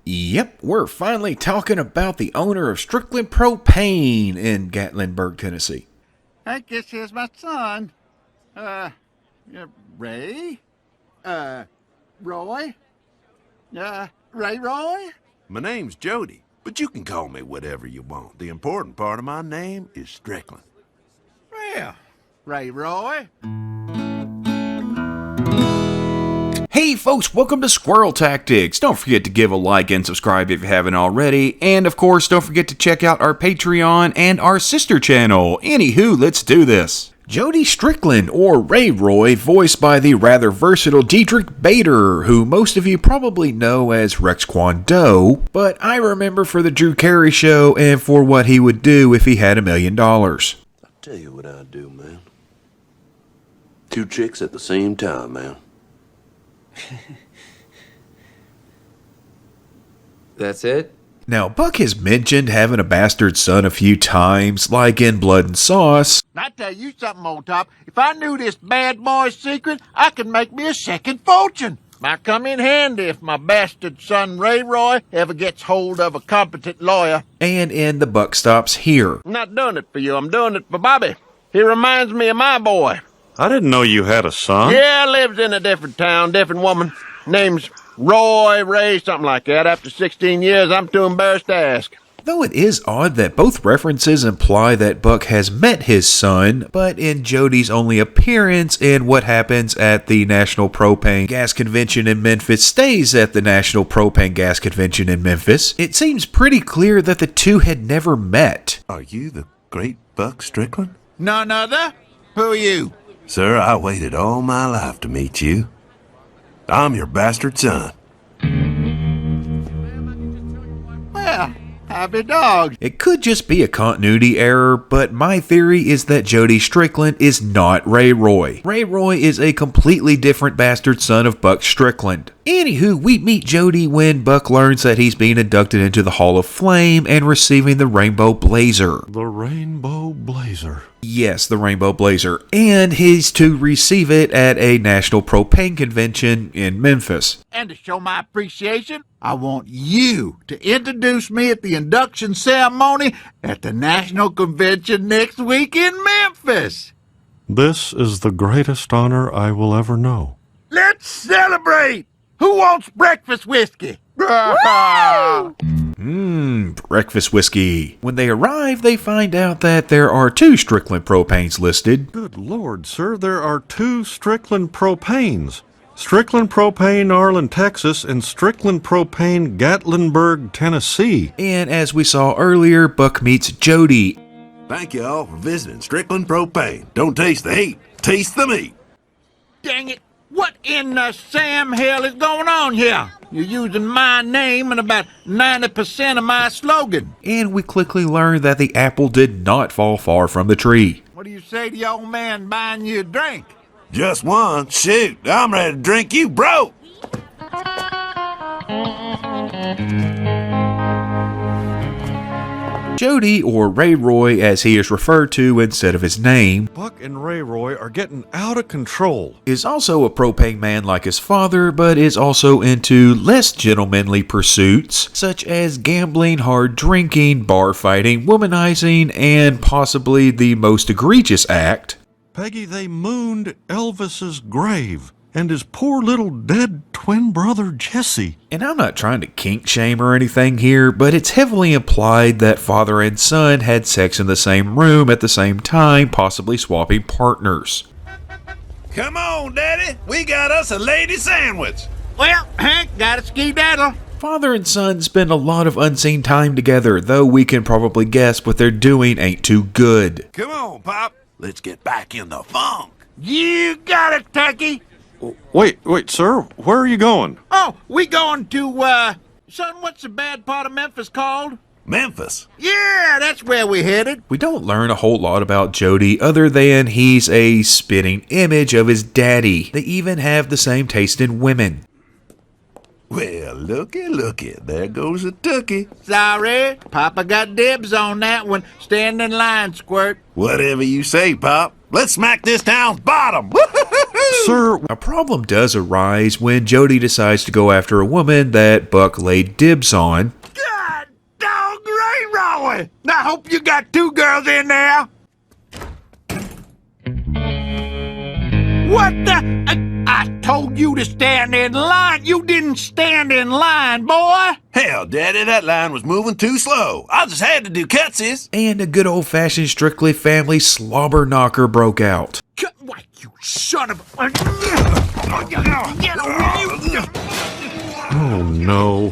Yep, we're finally talking about the owner of Strickland Propane in Gatlinburg, Tennessee. I guess here's my son. Ray? Roy? Ray Roy? My name's Jody, but you can call me whatever you want. The important part of my name is Strickland. Well, Ray Roy? Hey folks, welcome to Squirrel Tactics. Don't forget to give a like and subscribe if you haven't already. And of course, don't forget to check out our Patreon and our sister channel. Anywho, let's do this. Jody Strickland, or Ray Roy, voiced by the rather versatile Diedrich Bader, who most of you probably know as Rex Kwon Do, but I remember for the Drew Carey Show and for what he would do if he had $1 million. I'll tell you what I'd do, man. 2 chicks at the same time, man. That's it? Now, Buck has mentioned having a bastard son a few times, like in Blood and Sauce. I tell you something, old top. If I knew this bad boy's secret, I could make me a second fortune. Might come in handy if my bastard son Ray Roy ever gets hold of a competent lawyer. And in The Buck Stops Here. I'm not doing it for you, I'm doing it for Bobby. He reminds me of my boy. I didn't know you had a son. Yeah, lives in a different town, different woman. Name's Roy, Ray, something like that. After 16 years, I'm too embarrassed to ask. Though it is odd that both references imply that Buck has met his son, but in Jody's only appearance in what happens at the National Propane Gas Convention in Memphis stays at the National Propane Gas Convention in Memphis, it seems pretty clear that the two had never met. Are you the great Buck Strickland? None other? Who are you? Sir, I waited all my life to meet you. I'm your bastard son. Well, happy dog. It could just be a continuity error, but my theory is that Jody Strickland is not Ray Roy. Ray Roy is a completely different bastard son of Buck Strickland. Anywho, we meet Jody when Buck learns that he's being inducted into the Hall of Flame and receiving the Rainbow Blazer. The Rainbow Blazer. Yes, the Rainbow Blazer. And he's to receive it at a National Propane Convention in Memphis. And to show my appreciation, I want you to introduce me at the induction ceremony at the National Convention next week in Memphis. This is the greatest honor I will ever know. Let's celebrate! Who wants breakfast whiskey? Breakfast whiskey. When they arrive, they find out that there are 2 Strickland Propanes listed. Good Lord, sir, there are 2 Strickland Propanes. Strickland Propane, Arlen, Texas, and Strickland Propane, Gatlinburg, Tennessee. And as we saw earlier, Buck meets Jody. Thank you all for visiting Strickland Propane. Don't taste the heat, taste the meat. Dang it! What in the Sam hell is going on here? You're using my name and about 90% of my slogan. And we quickly learn that the apple did not fall far from the tree. What do you say to your old man buying you a drink? Just one? Shoot, I'm ready to drink you broke. Jody, or Ray Roy as he is referred to instead of his name, Buck and Ray Roy are getting out of control. is also a propane man like his father, but is also into less gentlemanly pursuits, such as gambling, hard drinking, bar fighting, womanizing, and possibly the most egregious act. Peggy, they mooned Elvis's grave and his poor little dead twin brother Jesse. And I'm not trying to kink shame or anything here, but it's heavily implied that father and son had sex in the same room at the same time, possibly swapping partners. Come on, Daddy, we got us a lady sandwich. Well, Hank, got a ski-daddle. Father and son spend a lot of unseen time together, though we can probably guess what they're doing ain't too good. Come on, Pop, let's get back in the funk. You got it, Turkey. Wait, sir, where are you going? Oh, we going to, son, what's the bad part of Memphis called? Memphis. Yeah, that's where we headed. We don't learn a whole lot about Jody other than he's a spitting image of his daddy. They even have the same taste in women. Well, looky, there goes a turkey. Sorry, Papa got dibs on that one. Stand in line, Squirt. Whatever you say, Pop. Let's smack this town's bottom. Sir, A problem does arise when Jody decides to go after a woman that Buck laid dibs on. God dog Ray Roy! I hope you got two girls in there. What the? I told you to stand in line. You didn't stand in line, boy. Hell, Daddy, that line was moving too slow. I just had to do cutsies. And a good old-fashioned Strickland family slobber knocker broke out. Why, you son of a... oh no.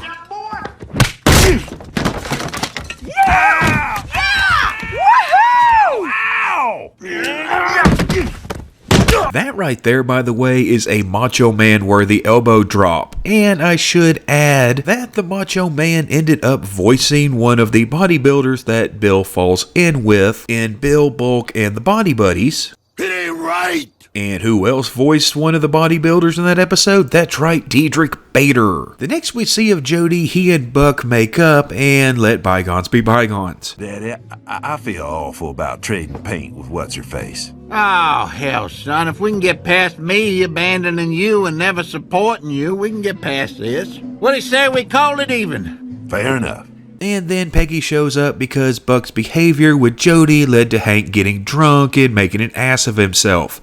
That right there, by the way, is a Macho Man-worthy elbow drop. And I should add that the Macho Man ended up voicing one of the bodybuilders that Bill falls in with in Bill, Bulk, and the Body Buddies. It ain't right. And who else voiced one of the bodybuilders in that episode? That's right, Diedrich Bader. The next we see of Jody, he and Buck make up and let bygones be bygones. Daddy, I feel awful about trading paint with what's-her-face. Oh, hell, son. If we can get past me abandoning you and never supporting you, we can get past this. What do you say we call it even? Fair enough. And then Peggy shows up because Buck's behavior with Jody led to Hank getting drunk and making an ass of himself.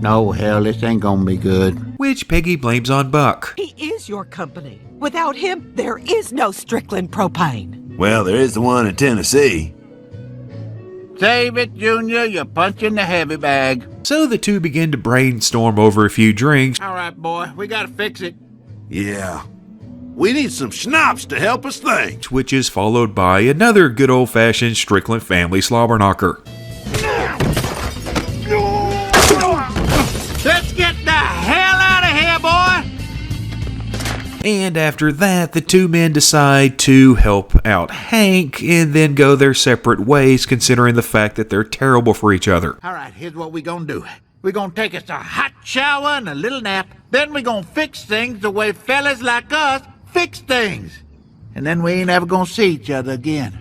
No, hell, this ain't gonna be good. Which Peggy blames on Buck. He is your company. Without him, there is no Strickland Propane. Well, there is the one in Tennessee. Save it, Junior. You're punching the heavy bag. So the two begin to brainstorm over a few drinks. All right, boy. We gotta fix it. Yeah. We need some schnapps to help us think. Which is followed by another good old-fashioned Strickland family slobber knocker. Let's get the hell out of here, boy! And after that, the two men decide to help out Hank and then go their separate ways, considering the fact that they're terrible for each other. All right, here's what we gonna do. We're gonna take us a hot shower and a little nap. Then we're gonna fix things the way fellas like us fix things. And then we ain't ever gonna see each other again.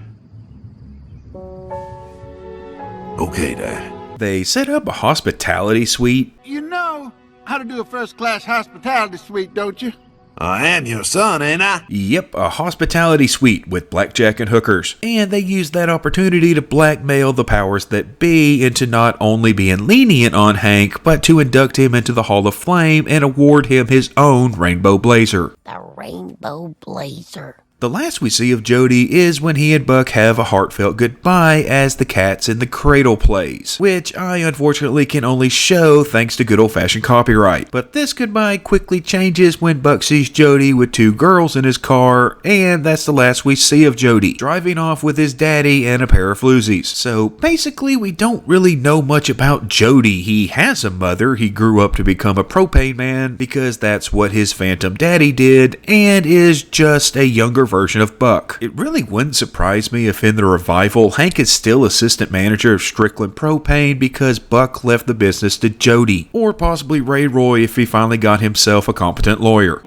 Okay, Dad. They set up a hospitality suite. You know how to do a first-class hospitality suite, don't you? I am your son, ain't I? Yep, a hospitality suite with blackjack and hookers. And they used that opportunity to blackmail the powers that be into not only being lenient on Hank, but to induct him into the Hall of Flame and award him his own Rainbow Blazer. The Rainbow Blazer. The last we see of Jody is when he and Buck have a heartfelt goodbye as the Cats in the Cradle plays, which I unfortunately can only show thanks to good old-fashioned copyright. But this goodbye quickly changes when Buck sees Jody with two girls in his car, and that's the last we see of Jody, driving off with his daddy and a pair of floozies. So basically we don't really know much about Jody. He has a mother, he grew up to become a propane man because that's what his phantom daddy did, and is just a younger version of Buck. It really wouldn't surprise me if in the revival, Hank is still assistant manager of Strickland Propane because Buck left the business to Jody, or possibly Ray Roy if he finally got himself a competent lawyer.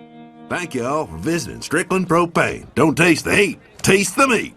Thank you all for visiting Strickland Propane. Don't taste the heat, taste the meat.